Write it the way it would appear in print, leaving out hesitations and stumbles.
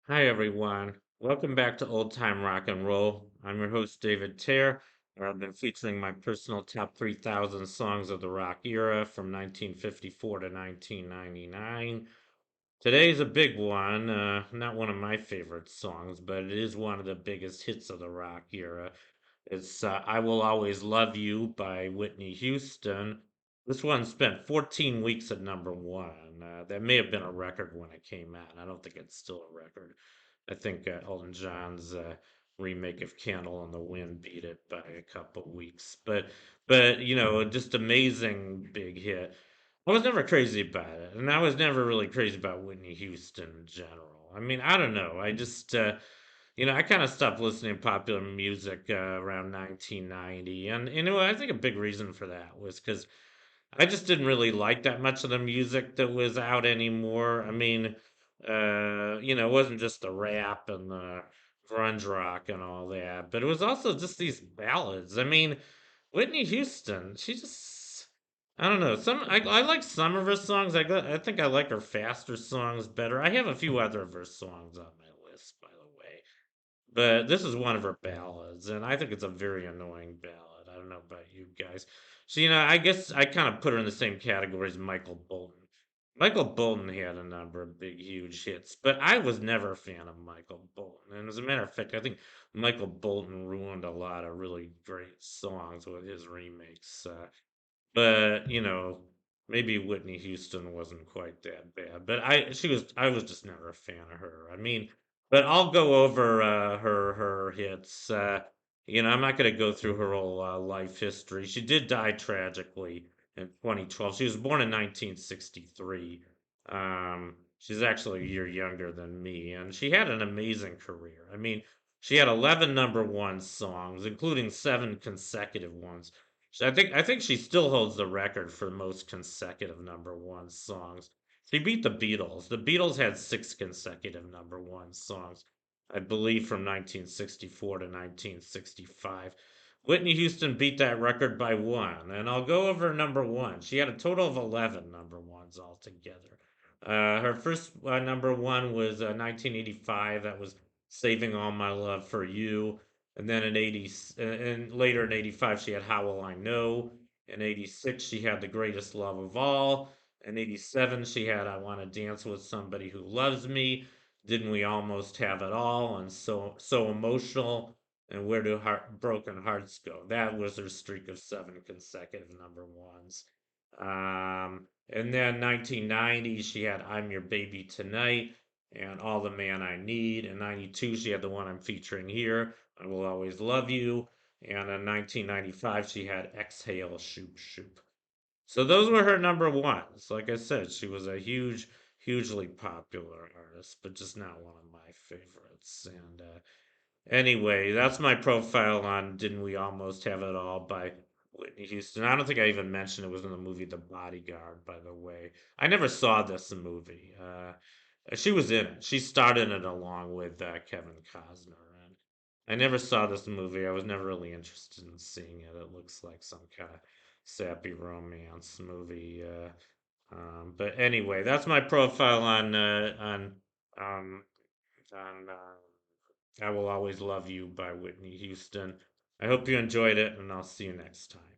Hi, everyone. Welcome back to Old Time Rock and Roll. I'm your host, David Tear, where I've been featuring my personal top 3,000 songs of the rock era from 1954 to 1999. Today's a big one, not one of my favorite songs, but it is one of the biggest hits of the rock era. It's I Will Always Love You by Whitney Houston. This one spent 14 weeks at number one. That may have been a record when it came out. I don't think it's still a record. I think Elton John's remake of Candle in the Wind beat it by a couple weeks. But just amazing big hit. I was never crazy about it, and I was never really crazy about Whitney Houston in general. I mean, I don't know. I kind of stopped listening to popular music around 1990, and I think a big reason for that was because I just didn't really like that much of the music that was out anymore. I mean, it wasn't just the rap and the grunge rock and all that, but it was also just these ballads. I mean, Whitney Houston, she just, I don't know. I like some of her songs. I think I like her faster songs better. I have a few other of her songs on my list, by the way. But this is one of her ballads, and I think it's a very annoying ballad. I don't know about you guys. So, I guess I kind of put her in the same category as Michael Bolton. Michael Bolton had a number of big, huge hits, but I was never a fan of Michael Bolton. And as a matter of fact, I think Michael Bolton ruined a lot of really great songs with his remakes. But maybe Whitney Houston wasn't quite that bad. But I was just never a fan of her. I mean, but I'll go over her hits. I'm not going to go through her whole life history. She did die tragically in 2012. She was born in 1963. She's actually a year younger than me, and she had an amazing career. I mean, she had 11 number one songs, including seven consecutive ones. I think she still holds the record for most consecutive number one songs. She beat the Beatles. The Beatles had six consecutive number one songs, I believe, from 1964 to 1965. Whitney Houston beat that record by one, and I'll go over number one. She had a total of 11 number ones altogether. Her first number one was 1985. That was "Saving All My Love for You." And then in 80, and later in 85, she had How Will I Know. In 86, she had The Greatest Love of All. In 87, she had I Want to Dance with Somebody Who Loves Me. Didn't We Almost Have It All? And So Emotional. And Where Do Broken Hearts Go? That was her streak of seven consecutive number ones. And then 1990, she had I'm Your Baby Tonight and All the Man I Need. In 92, she had the one I'm featuring here, I Will Always Love You. And in 1995, she had Exhale, Shoop, Shoop. So those were her number ones. Like I said, she was a hugely popular artist, but just not one of my favorites. And anyway, that's my profile on Didn't We Almost Have It All by Whitney Houston. I don't think I even mentioned it was in the movie The Bodyguard, by the way. I never saw this movie. She was in it. She starred in it along with Kevin Costner. And I never saw this movie. I was never really interested in seeing it. It looks like some kind of sappy romance movie. But anyway, that's my profile um, on I Will Always Love You by Whitney Houston. I hope you enjoyed it, and I'll see you next time.